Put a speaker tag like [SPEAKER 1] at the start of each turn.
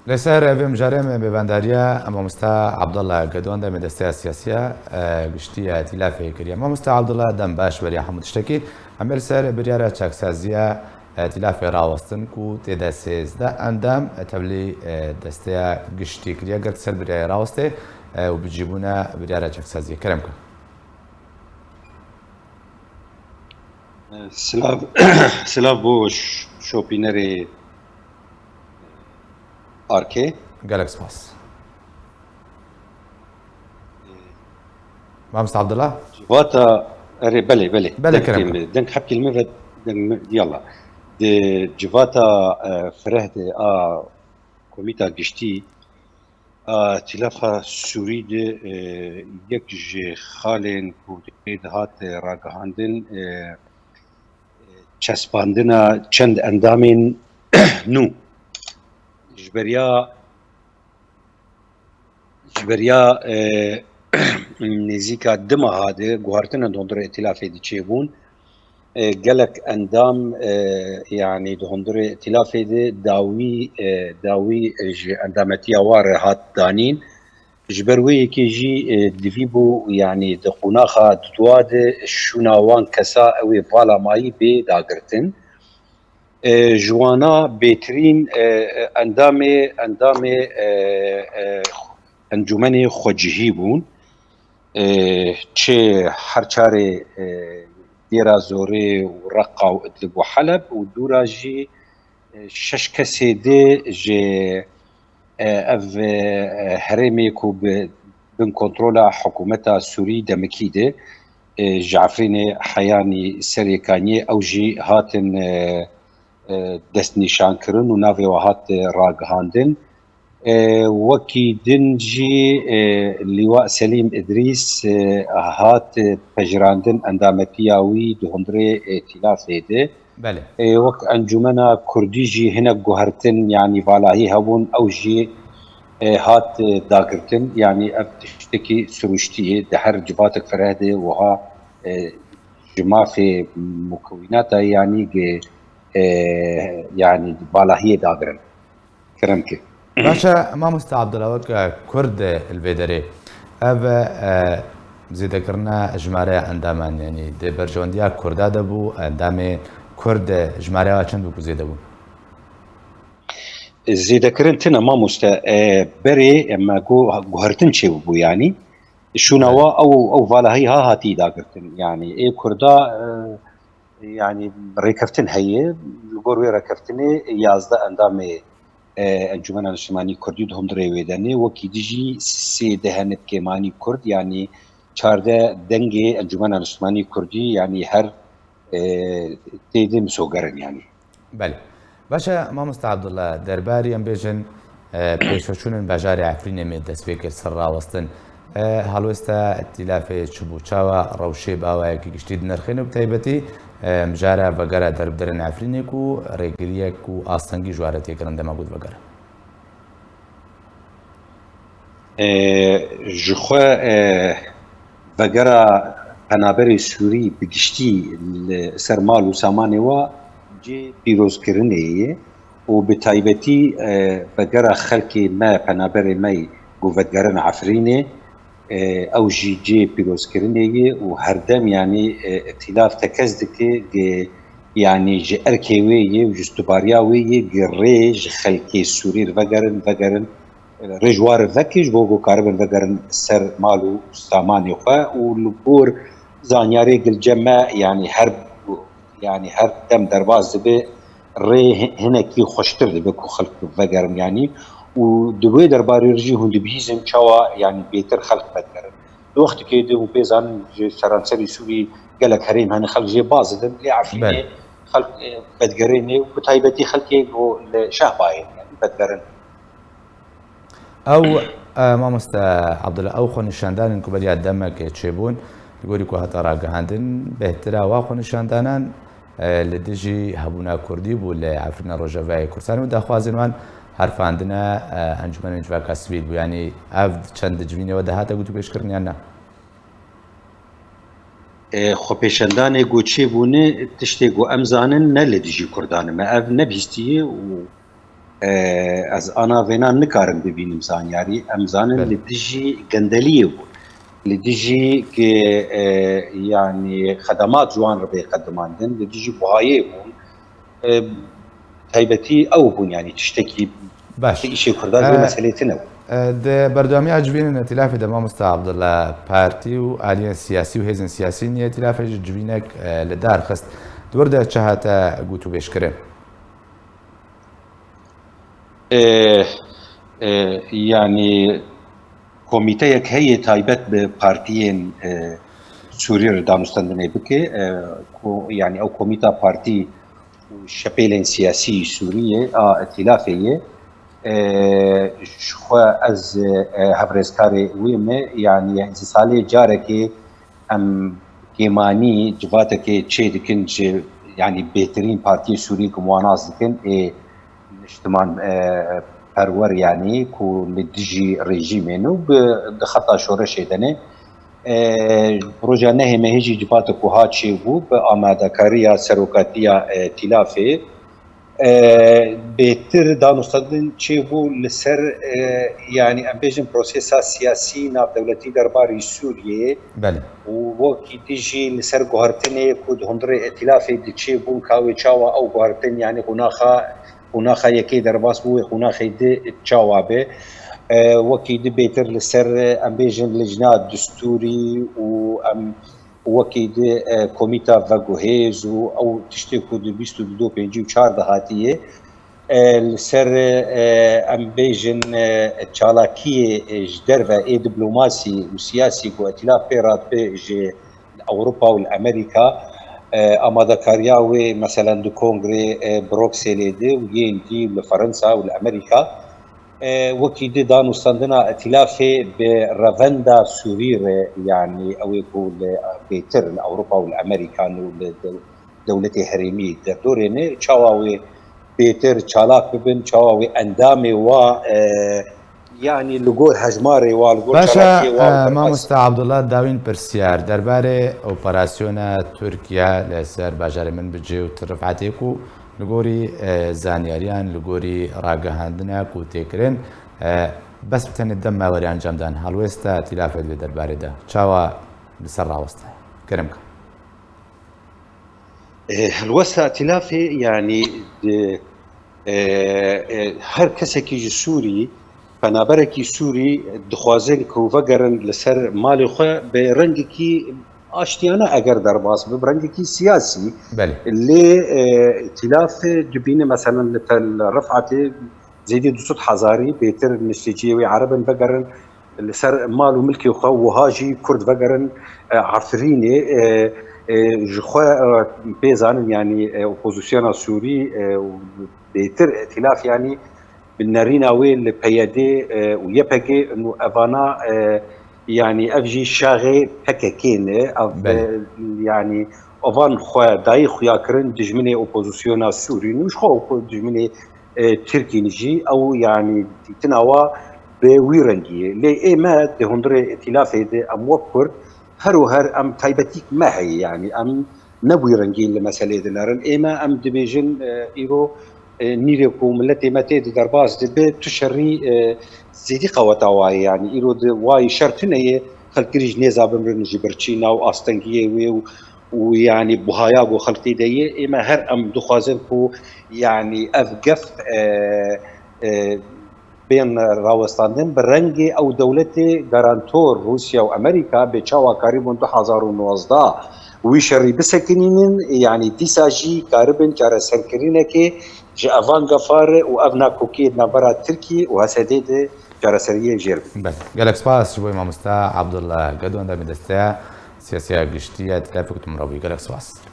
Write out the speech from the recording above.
[SPEAKER 1] لسر افم جرم ببندريا اما مستا عبد الله قدوان دم دستة سياسية قشتي ائتلاف كريا اما مستا عبد الله دم باش بريا حمود اشتكي عمل سر بريا تشاك سازيا ائتلاف راوستن كو تدسز دا اندام تبلي دستة قشتي كريا قرت سر بريا راوسته وبتجيبونا بريا تشاك سازيا كرمكم
[SPEAKER 2] سلاف بوش شوبينري اركي
[SPEAKER 1] قالك سباس ما مستا عبد الله
[SPEAKER 2] جواتا اري بلي
[SPEAKER 1] بلا كرمكم
[SPEAKER 2] دنك حبكي المفد يلا دي جواتا فرهد كوميتا قشتي تلافا سوري دي يك جي خالين كوديد هات راقهاندن چسباندنا چند اندامين نو جبریا نزیکا دما هاده گوهرتنا دهندر ائتلافی دی چه بون گلک اندام يعني دهندر ائتلافی دی داوی اندامتی آوار هات دانین جبروی که جی دوی بو يعني دخوناخا دواد شوناوان کسا اوی بالا مایی بی داگرتن جوانا بهترین اندام انجمن خوجهی بون چه هرچاره دیرا زوره و رقا و ادلب و حلب و دورا جی شش کسی ده جه اف هرمی کو بن کنترولا حکومتا سوری دمکی ده جعفرین حیانی سریکانی او جی هاتن دست نشان کرن و ناوی و هات راگهاندن وكي دنجي لواء سليم إدريس هات بجراندن اندامتياوي دهندري ائتلاف هيده
[SPEAKER 1] بله
[SPEAKER 2] وك انجمنا كرديجي هنا جوهرتن يعني فالاهي هبون او جي هات داقرتن يعني تشتكي سروشتيه دحر جباتك فرهده وها جما في مكوناتها يعني يعني بالاهي داقرن كرمكي
[SPEAKER 1] باشا ما مستعد لوك كرد الفيدري أبا زيد ذكرنا جمارة عندما يعني دي برجونديا كردا دبو عندما كرد جمارة چند بو زيد بو
[SPEAKER 2] زيد ذكرتنا ما مستا بري اما جوهرتن چه بو يعني شونوا او فالاهي ها هاتي داغرتن يعني اي كردا يعني ريكفتن هي الغوروي ركفتني يازدا اندامي انجمن نشمانی کردی هم درویدنی و کی دیجی سی دهنت کمانی کرد یعنی 14 دنگ انجمن نشمانی کردی یعنی هر تیدی مسوگرن يعني
[SPEAKER 1] بله باشا ما مستعد الله درباري ام بيجن بيشوشون بجاري عفرين من دسبيك السرا وسطن هلوستا ائتلاف چبوچاوا روشي باوا کی گشتید نرخين بتايبتي مجارة وغيرها درب درن عفرينك و ريگريك و آستنگي جوارتي کرنده موجود وغيرها
[SPEAKER 2] جخوا وغيرها پنابر سوري بگشتي سرمال و سامانه و جي بيروز کرنه و بتايبتي وغيرها خلقي ما پنابر ماي گوفتگرن عفرينه او جي بيروز کرنه و هردم يعني ائتلاف تكزدك يعني جي اركيوي و جستبارياوي جريج خلقي سوري وغيرن رجوار ذكيج بوغو كاربن وغيرن سر مالو ساماني خوا و لبور زانياري الجمع يعني هر دم درباز به ري هنكي خوشتر بكو خلق وغيرن يعني و دوی درباره رجی هند بیزم چوا يعني بيتر خلق بدگرن وقت که دو بيزان سرانسري سوري قالك هريم هن خلق جي بازدن اللي عارفين خلق بدگرين وبتايبتي خلقي شهباين يعني بدگرن
[SPEAKER 1] او ما مست عبد الله او خون شاندان انكو بدي دمك تشيبون يقول لك هتا راگهاندن بهتره واخون شاندانان لدجي هبونا كردي ولا عفرنا رجاوي كردستان ودا خوازنوان حرف عندنا انجمن انجوا کسبیل بو یعنی اف چند جوینه و دهاتا گوتو پیش کردن یا نه
[SPEAKER 2] خو پیشندان گوچی بونه تشتی گو امزانن نه لدیجی کردان ما اف نبیستیه و از انا وینا نکارم ببینم زانیاری ام زانن
[SPEAKER 1] بله.
[SPEAKER 2] لدیجی گندلیه بود لدیجی که يعني خدمات جوان ربي قدماندن لديجي بوهايه بون تایبەتی ئەو بوون ینی تشتێکی
[SPEAKER 1] باش
[SPEAKER 2] ئیشی کوردان بێ مەسلەیەتنەوە
[SPEAKER 1] بەردەوامی ئەجبینن ئەتیلافی دەما مستعبد لە پارتی و ئالیە سیاسی و هێزن سیاسی نیە ئەتیلافێکی جوینێک لە دار خست دووەردە چه هاتە گوت و بێشکردن
[SPEAKER 2] ینی کۆمیتەیەک هەیە تایبەت بە پارتیên سووریە لە دانوستاندنێ بکێ ینی ئەو کۆمیتا پارتی شەپێلên سیاسی سووریە ئەتیلافەیە خۆ ئەز هەڤرێزکارێ وێمێ ینی هەزی ساڵێ جارێکێ ئەم گێمانی جواتێکێ چێ دکن ینی بێترین پارتی سووری گوماناز دکن نیشتمان پەروەەر ینی و لە دژی ڕێژیمێن و دخەتا شۆرەشێ دەنێ پرۆژە نەهێمە هێژی جواتە کوها چێ بوو بە ئامادەکاریە سەرۆکاتیە تیلافێ بێتر دانوستاندن چێ بوو لەسەر ینی ئەم بێژن پرۆسێسا سیاسی ناودەولەتی دەرباری سووریێ و وەکی دژی لەسەر گوهارتنێ و هەندڕێ ئەتیلافێ دچێ بوون کاوێ چاوە ئەو گوهارتن ینی قوناخا یەکەی دەرباس بوو قوناخی چاوا بێ وەکی بێتر لەسەر ئەم بێژن لجنا دستوری و ئەم وەکی کۆمیتا ڤەگوهێز و ئەو تشتێک و 2254 دەهاتیە لەسەر ئەم بێژن چالاکیە ji derve ê diplomasî û siyasî ku etilaf pê rat pê ji Ewropa û li Amerîka amadekariya wê meselen di kongrê Brokselê de û yên dî li Fransa û li Amerîka وەکی دی دانوستاندنا ئەتیلافێ بە ڕەڤەندا سووری رێ ینی ئەوێ بۆ لە بێتر لە ئەوروپا و لە ئەمریکان و لە دەولەتی هەرێمی دەردۆرێنێ چاواوێ بێتر چالاک ببن چاواوێ ئەندامێ وا ینی لەگۆر هەژمارێ وا
[SPEAKER 1] باشە مامۆستا عەبدوڵڵا داوین پرسیار دەربارەی ئۆپەراسیۆنە تورکیا لەسەر باژارێ من بجێ و ڕفعاتێک و لەگۆری زانیاریان لەگۆری ڕاگەهاندنە و تێکردن بەس بتەنێت دەم ماوەری ئەنجامدان هەڵوێستا تیلافێت بێ دەربارەدا چاوە لەسەر ڕاوەستە گەرم کە
[SPEAKER 2] هەڵوەستا تیلافێ ینی هەر کەسێکیژی سووری پەنابەرێکی سووری دخوازن کەوڤەگەرن لەسەر ماڵی خۆ بە ڕەنگێکی ئاشتیانە ئەگەر دەرباس بە ڕەنگێکی سیاسی لێ تیلاف دبینە مەسەلەن لە ڕفعاتێ زیدی 200 حەزاری بێتر نشتێجیەوەی عەرەبن بەگەرن لەسەر ماڵ و ملکی خۆ وهاژی کورد بەگەرن عەفرینێ ji xwe pêzanin yanî opozisyona Sûrî bêtir etilaf yanî bi nerîna wê li PYD û YPG û evana yanî ev jî şaxê PKK ne yanî ovan xwe dayî xuyakirin dijminê opozisyona Sûrî nû ji xwe dijminê Tirkîn jî ew yanî dîtina wa bi wî rengî ye lê ême di hundirê etilafê de em wek Kurd her û her em taybetîk me heye yanî em nebûyî rengîn li meselê dilerin ême em dibêjin îro nîrê ku milletê me tê di derbas dibe tu şerî zêdî qeweta wayê yanî îro di wayî şer tune ye xelkirî ji nêza bimirin ji birçîna û astengiyê wê û yanî buhaya got xelkê de ye ême her em dixwazin ku yanî ev gef bên rawestandin bi rengê ew dewletê garantor Rûsya û Amerîka bê çawakarî bûn 2019 wî şerî bisekinînin yanî dîsa jî karibin çareserkirinekê ji evan gefar û ev nakokiyê navbera Tirkiyê û Hesedê de çareseriyê jêr bin.
[SPEAKER 1] Gelek spas ji bo mamosta Abdullah Gedo endamê desteya siyasiya giştiya tilafê ku tu min re bûyî gelek spas.